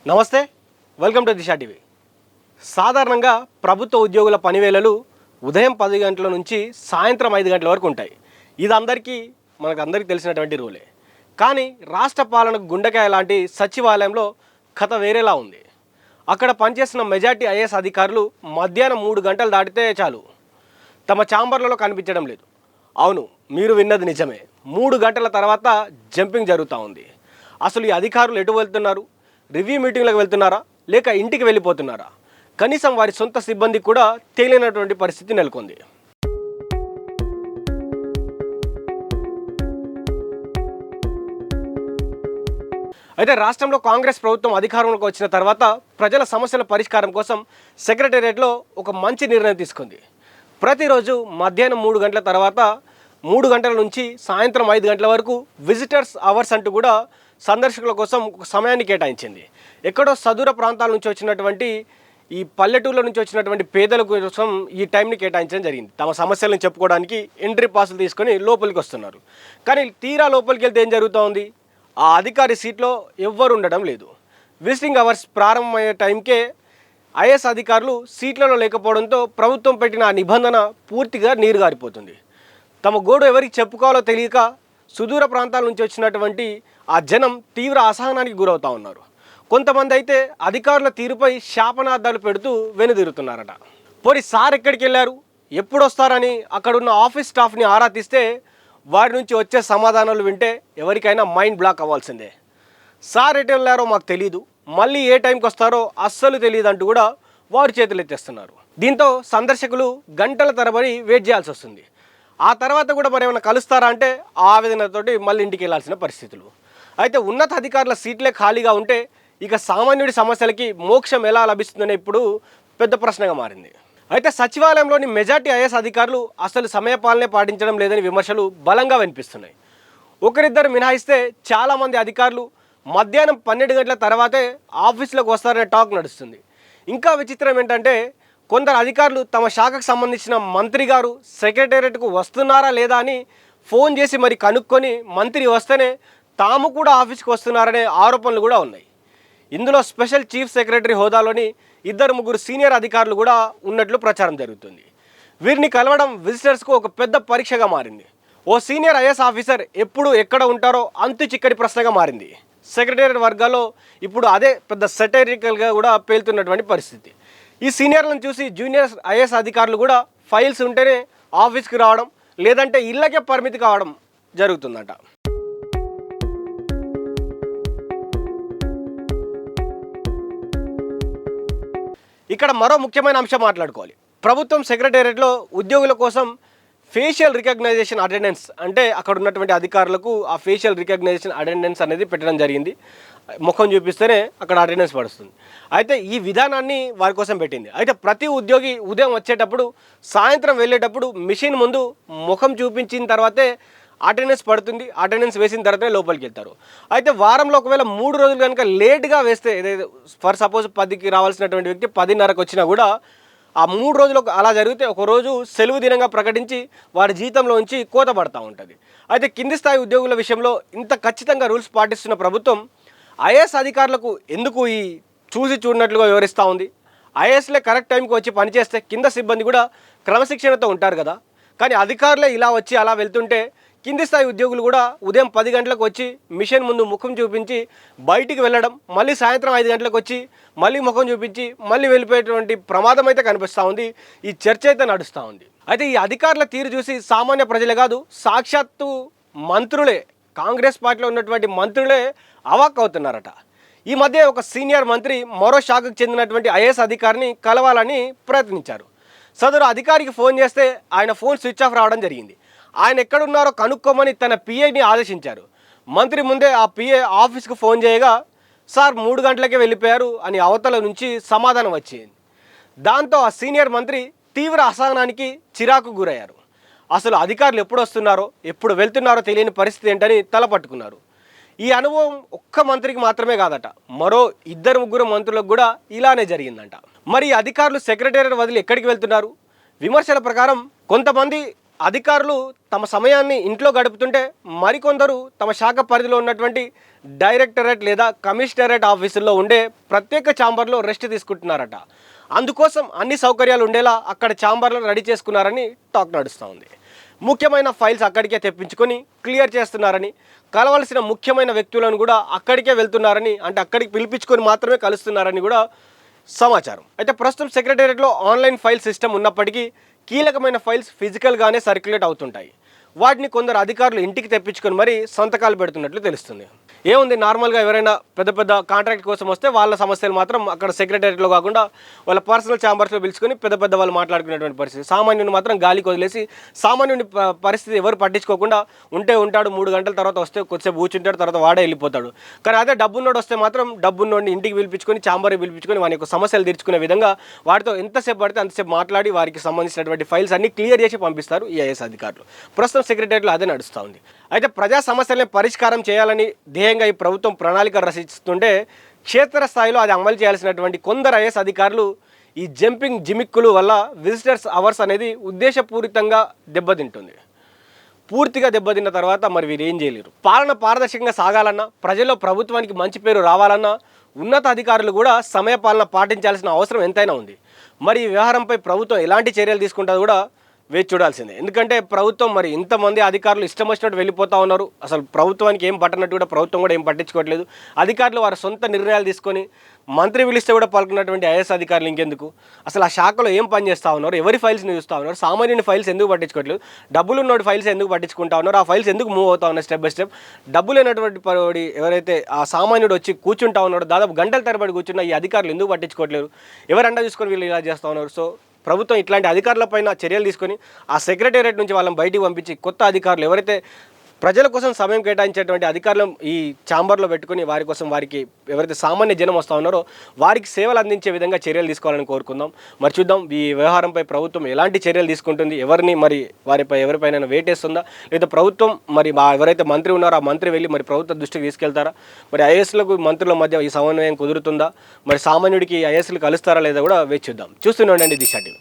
నమస్తే, welcome to Disha TV. సాధారణంగా ప్రభుత్వ ఉద్యోగుల పనివేళలు ఉదయం 10 గంటల నుంచి సాయంత్రం 5 గంటల వరకు ఉంటాయి. ఇది మనకు తెలిసినటువంటి రూలే. కానీ రాష్ట్ర పాలనకు గుండెకాయ లాంటి సచివాలయంలో కథ వేరేలా ఉంది. అక్కడ పనిచేస్తున్న మెజార్టీ ఐఏఎస్ అధికారులు మధ్యాహ్నం 3 గంటలు దాటితే చాలు తమ ఛాంబర్లలో కనిపించడం లేదు. అవును, మీరు విన్నది నిజమే. 3 గంటల తర్వాత జంపింగ్ జరుగుతూ ఉంది. అసలు ఈ అధికారులు ఎటు వెళ్తున్నారు? రివ్యూ మీటింగ్లకు వెళ్తున్నారా, లేక ఇంటికి వెళ్ళిపోతున్నారా? కనీసం వారి సొంత సిబ్బంది కూడా తేలినటువంటి పరిస్థితి నెలకొంది. అయితే రాష్ట్రంలో కాంగ్రెస్ ప్రభుత్వం అధికారంలోకి వచ్చిన తర్వాత ప్రజల సమస్యల పరిష్కారం కోసం సెక్రటేరియట్లో ఒక మంచి నిర్ణయం తీసుకుంది. ప్రతిరోజు మధ్యాహ్నం 3 గంటల తర్వాత 3 గంటల నుంచి సాయంత్రం 5 గంటల వరకు విజిటర్స్ అవర్స్ అంటూ కూడా సందర్శకుల కోసం ఒక సమయాన్ని కేటాయించింది. ఎక్కడో సదూర ప్రాంతాల నుంచి వచ్చినటువంటి ఈ పల్లెటూళ్ళ నుంచి వచ్చినటువంటి పేదల కోసం ఈ టైంని కేటాయించడం జరిగింది. తమ సమస్యలను చెప్పుకోవడానికి ఎంట్రీ పాసులు తీసుకొని లోపలికి వస్తున్నారు. కానీ తీరా లోపలికి వెళ్తే ఏం జరుగుతూ ఉంది? ఆ అధికారి సీట్లో ఎవ్వరు ఉండడం లేదు. విజిటింగ్ అవర్స్ ప్రారంభమయ్యే టైంకే ఐఏఎస్ అధికారులు సీట్లలో లేకపోవడంతో ప్రభుత్వం పెట్టిన ఆ నిబంధన పూర్తిగా నీరు గారిపోతుంది. తమ గోడు ఎవరికి చెప్పుకోవాలో తెలియక సుదూర ప్రాంతాల నుంచి వచ్చినటువంటి ఆ జనం తీవ్ర అసహనానికి గురవుతూ ఉన్నారు. కొంతమంది అయితే అధికారుల తీరుపై శాపనార్థాలు పెడుతూ వెనుదిరుగుతున్నారట. పోనీ సార్ ఎక్కడికి వెళ్ళారు, ఎప్పుడు వస్తారని అక్కడున్న ఆఫీస్ స్టాఫ్ని ఆరా తీస్తే వారి నుంచి వచ్చే సమాధానాలు వింటే ఎవరికైనా మైండ్ బ్లాక్ అవ్వాల్సిందే. సార్ ఎటు వెళ్ళారో మాకు తెలీదు, మళ్ళీ ఏ టైంకి వస్తారో అస్సలు తెలియదు అంటూ కూడా వారు చేతులు ఎత్తేస్తున్నారు. దీంతో సందర్శకులు గంటల తరబడి వెయిట్ చేయాల్సి వస్తుంది. ఆ తర్వాత కూడా మరి ఏమైనా కలుస్తారా అంటే ఆవేదనతోటి మళ్ళీ ఇంటికి వెళ్ళాల్సిన పరిస్థితులు. అయితే ఉన్నత అధికారుల సీట్లే ఖాళీగా ఉంటే ఇక సామాన్యుడి సమస్యలకి మోక్షం ఎలా లభిస్తుందని ఇప్పుడు పెద్ద ప్రశ్నగా మారింది. అయితే సచివాలయంలోని మెజార్టీ ఐఏఎస్ అధికారులు అసలు సమయపాలనే పాటించడం లేదని విమర్శలు బలంగా వినిపిస్తున్నాయి. ఒకరిద్దరు మినహాయిస్తే చాలామంది అధికారులు మధ్యాహ్నం 12 గంటల తర్వాతే ఆఫీసులకు వస్తారనే టాక్ నడుస్తుంది. ఇంకా విచిత్రం ఏంటంటే కొందరు అధికారులు తమ శాఖకు సంబంధించిన మంత్రి గారు సెక్రటేరియట్కు వస్తున్నారా లేదా అని ఫోన్ చేసి మరి కనుక్కొని మంత్రి వస్తేనే తాము కూడా ఆఫీస్కి వస్తున్నారనే ఆరోపణలు కూడా ఉన్నాయి. ఇందులో స్పెషల్ చీఫ్ సెక్రటరీ హోదాలోని 2-3 సీనియర్ అధికారులు కూడా ఉన్నట్లు ప్రచారం జరుగుతుంది. వీరిని కలవడం విజిటర్స్కు ఒక పెద్ద పరీక్షగా మారింది. ఓ సీనియర్ ఐఏఎస్ ఆఫీసర్ ఎప్పుడు ఎక్కడ ఉంటారో అంతు చిక్కటి ప్రశ్నగా మారింది. సెక్రటేరియట్ వర్గాల్లో ఇప్పుడు అదే పెద్ద సెటైరికల్గా కూడా పేలుతున్నటువంటి పరిస్థితి. ఈ సీనియర్లను చూసి జూనియర్ ఐఏఎస్ అధికారులు కూడా ఫైల్స్ ఉంటేనే ఆఫీస్కి రావడం, లేదంటే ఇళ్ళకే పరిమితి కావడం జరుగుతుందట. ఇక్కడ మరో ముఖ్యమైన అంశం మాట్లాడుకోవాలి. ప్రభుత్వం సెక్రటేరియట్లో ఉద్యోగుల కోసం ఫేషియల్ రికగ్నైజేషన్ అటెండెన్స్ అంటే అక్కడ ఉన్నటువంటి అధికారులకు ఆ ఫేషియల్ రికగ్నైజేషన్ అటెండెన్స్ అనేది పెట్టడం జరిగింది. ముఖం చూపిస్తేనే అక్కడ అటెండెన్స్ పడుతుంది. అయితే ఈ విధానాన్ని వారి కోసం పెట్టింది. అయితే ప్రతి ఉద్యోగి ఉదయం వచ్చేటప్పుడు సాయంత్రం వెళ్ళేటప్పుడు మిషన్ ముందు ముఖం చూపించిన తర్వాతే అటెండెన్స్ పడుతుంది. అటెండెన్స్ వేసిన తర్వాతే లోపలికి వెళ్తారు. అయితే వారంలో ఒకవేళ 3 రోజులు కనుక లేట్గా వేస్తే, ఏదైతే ఫర్ సపోజ్ 10కి రావాల్సినటువంటి వ్యక్తి 10:30కి వచ్చినా కూడా ఆ 3 రోజులు అలా జరిగితే ఒకరోజు సెలవు దినంగా ప్రకటించి వారి జీతంలోంచి కోత పడతా ఉంటుంది. అయితే కింది స్థాయి ఉద్యోగుల విషయంలో ఇంత ఖచ్చితంగా రూల్స్ పాటిస్తున్న ప్రభుత్వం ఐఏఎస్ అధికారులకు ఎందుకు ఈ చూసి చూడనట్లుగా వివరిస్తూ ఉంది? ఐఏఎస్లే కరెక్ట్ టైంకి వచ్చి పనిచేస్తే కింద సిబ్బంది కూడా క్రమశిక్షణతో ఉంటారు కదా. కానీ అధికారులే ఇలా వచ్చి అలా వెళ్తుంటే కింది స్థాయి ఉద్యోగులు కూడా ఉదయం 10 గంటలకు వచ్చి మిషన్ ముందు ముఖం చూపించి బయటికి వెళ్ళడం, మళ్ళీ సాయంత్రం 5 గంటలకు వచ్చి మళ్ళీ ముఖం చూపించి మళ్ళీ వెళ్ళిపోయేటువంటి ప్రమాదం అయితే కనిపిస్తూ ఉంది. ఈ చర్చ అయితే నడుస్తూ ఉంది. అయితే ఈ అధికారుల తీరు చూసి సామాన్య ప్రజలే కాదు, సాక్షాత్తు మంత్రులే, కాంగ్రెస్ పార్టీలో ఉన్నటువంటి మంత్రులే అవాక్ అవుతున్నారట. ఈ మధ్య ఒక సీనియర్ మంత్రి మరో శాఖకు చెందినటువంటి ఐఏఎస్ అధికారిని కలవాలని ప్రయత్నించారు. సదరు అధికారికి ఫోన్ చేస్తే ఆయన ఫోన్ స్విచ్ ఆఫ్ రావడం జరిగింది. ఆయన ఎక్కడున్నారో కనుక్కోమని తన పిఏని ఆదేశించారు. మంత్రి ముందే ఆ పిఏ ఆఫీస్కు ఫోన్ చేయగా సార్ 3 గంటలకే వెళ్ళిపోయారు అని అవతల నుంచి సమాధానం వచ్చింది. దాంతో ఆ సీనియర్ మంత్రి తీవ్ర అసహనానికి చిరాకు గురయ్యారు. అసలు అధికారులు ఎప్పుడు వస్తున్నారో ఎప్పుడు వెళ్తున్నారో తెలియని పరిస్థితి ఏంటని తలపట్టుకున్నారు. ఈ అనుభవం ఒక్క మంత్రికి మాత్రమే కాదట, మరో 2-3 మంత్రులకు కూడా ఇలానే జరిగిందంట. మరి అధికారులు సెక్రటేరియట్ వదిలి ఎక్కడికి వెళ్తున్నారు? విమర్శల ప్రకారం కొంతమంది అధికారులు తమ సమయాన్ని ఇంట్లో గడుపుతుంటే మరికొందరు తమ శాఖ పరిధిలో ఉన్నటువంటి డైరెక్టరేట్ లేదా కమిషనరేట్ ఆఫీసుల్లో ఉండే ప్రత్యేక ఛాంబర్లో రెస్ట్ తీసుకుంటున్నారట. అందుకోసం అన్ని సౌకర్యాలు ఉండేలా అక్కడ ఛాంబర్లు రెడీ చేసుకున్నారని టాక్ నడుస్తూ ఉంది. ముఖ్యమైన ఫైల్స్ అక్కడికే తెప్పించుకొని క్లియర్ చేస్తున్నారని, కలవలసిన ముఖ్యమైన వ్యక్తులను కూడా అక్కడికే వెళ్తున్నారని, అంటే అక్కడికి పిలిపించుకొని మాత్రమే కలుస్తున్నారని కూడా సమాచారం. అయితే ప్రస్తుతం సెక్రటేరియట్లో ఆన్లైన్ ఫైల్ సిస్టమ్ ఉన్నప్పటికీ కీలకమైన ఫైల్స్ ఫిజికల్గానే సర్క్యులేట్ అవుతుంటాయి. వాటిని కొందరు అధికారులు ఇంటికి తెప్పించుకొని మరీ సంతకాలు పెడుతున్నట్లు తెలుస్తుంది. ఏముంది, నార్మల్గా ఎవరైనా పెద్ద పెద్ద కాంట్రాక్ట్ కోసం వస్తే వాళ్ళ సమస్యలు మాత్రం అక్కడ సెక్రటేరియట్లో కాకుండా వాళ్ళ పర్సనల్ ఛాంబర్స్లో పిలుచుకొని పెద్ద పెద్ద వాళ్ళు మాట్లాడుకునేటువంటి పరిస్థితి. సామాన్యుని మాత్రం గాలికి వదిలేసి సామాన్యుని పరిస్థితి ఎవరు పట్టించుకోకుండా ఉంటే ఉంటాడు, 3 గంటల తర్వాత వస్తే కొద్దిసేపు కూర్చుంటాడు, తర్వాత వాడే వెళ్ళిపోతాడు. కానీ అదే డబ్బున్నోడు వస్తే మాత్రం డబ్బున్నోడిని ఇంటికి పిలిపించుకొని ఛాంబర్కి పిలిపించుకొని వాని యొక్క సమస్యలు తీర్చుకునే విధంగా వాటితో ఎంతసేపు పడితే అంతసేపు మాట్లాడి వారికి సంబంధించినటువంటి ఫైల్స్ అన్ని క్లియర్ చేసి పంపిస్తారు ఈ ఐఏఎస్ అధికారులు. ప్రస్తుతం సెక్రటేరియట్లో అదే నడుస్తూ ఉంది. అయితే ప్రజా సమస్యల్ని పరిష్కారం చేయాలని ధ్యేయంగా ఈ ప్రభుత్వం ప్రణాళిక రచిస్తుంటే క్షేత్రస్థాయిలో అది అమలు చేయాల్సినటువంటి కొందరు ఐఏఎస్ అధికారులు ఈ జంపింగ్ జిమిక్కులు వల్ల విజిటర్స్ అవర్స్ అనేది ఉద్దేశపూరితంగా దెబ్బతింటుంది. పూర్తిగా దెబ్బతిన్న తర్వాత మరి వీరు ఏం చేయలేరు. పాలన పారదర్శకంగా సాగాలన్నా, ప్రజల్లో ప్రభుత్వానికి మంచి పేరు రావాలన్నా ఉన్నత అధికారులు కూడా సమయపాలన పాటించాల్సిన అవసరం ఎంతైనా ఉంది. మరి ఈ వ్యవహారంపై ప్రభుత్వం ఎలాంటి చర్యలు తీసుకుంటుందో కూడా వేచి చూడాల్సిందే. ఎందుకంటే ప్రభుత్వం మరి ఇంతమంది అధికారులు ఇష్టం వచ్చినట్టు వెళ్ళిపోతూ ఉన్నారు. అసలు ప్రభుత్వానికి ఏం పట్టనట్టు కూడా ప్రభుత్వం కూడా ఏం పట్టించుకోవట్లేదు. అధికారులు వారి సొంత నిర్ణయాలు తీసుకొని మంత్రి పిలిస్తే కూడా పలుకున్నటువంటి ఐఏఎస్ అధికారులు ఇంకెందుకు, అసలు ఆ శాఖలో ఏం పని చేస్తూ ఉన్నారు, ఎవరి ఫైల్స్ని చూస్తూ ఉన్నారు, సామాన్యుని ఫైల్స్ ఎందుకు పట్టించుకోవట్లేదు, డబ్బులు ఉన్నోడి ఫైల్స్ ఎందుకు పట్టించుకుంటా ఉన్నారు, ఆ ఫైల్స్ ఎందుకు మూవ్ అవుతా ఉన్నాయి స్టెప్ బై స్టెప్. డబ్బులు లేనటువంటి ఎవరైతే ఆ సామాన్యుడు వచ్చి కూర్చుంటా ఉన్నాడో, దాదాపు గంటల తరబడి కూర్చున్న ఈ అధికారులు ఎందుకు పట్టించుకోవట్లేరు, ఎవరండా చూసుకొని వీళ్ళు ఇలా చేస్తూ ఉన్నారు. సో ప్రభుత్వం ఇట్లాంటి అధికారులపైన చర్యలు తీసుకొని ఆ సెక్రటేరియట్ నుంచి వాళ్ళని బయటికి పంపించి కొత్త అధికారులు ఎవరైతే ప్రజల కోసం సమయం కేటాయించేటువంటి అధికారులు ఈ ఛాంబర్లో పెట్టుకుని వారి కోసం, వారికి ఎవరైతే సామాన్య జనం వస్తూ ఉన్నారో వారికి సేవలు అందించే విధంగా చర్యలు తీసుకోవాలని కోరుకుందాం. మరి చూద్దాం ఈ వ్యవహారంపై ప్రభుత్వం ఎలాంటి చర్యలు తీసుకుంటుంది, ఎవరిని మరి ఎవరిపైన వేటేస్తుందా, లేదా ప్రభుత్వం మరి ఎవరైతే మంత్రి ఉన్నారో ఆ మంత్రి వెళ్ళి మరి ప్రభుత్వ దృష్టికి తీసుకెళ్తారా, మరి ఐఏఎస్లకు మంత్రుల మధ్య ఈ సమన్వయం కుదురుతుందా, మరి సామాన్యుడికి ఐఏఎస్లు కలుస్తారా లేదా కూడా వేచి చూద్దాం. చూస్తూనే ఉండండి దిశ టీవీ.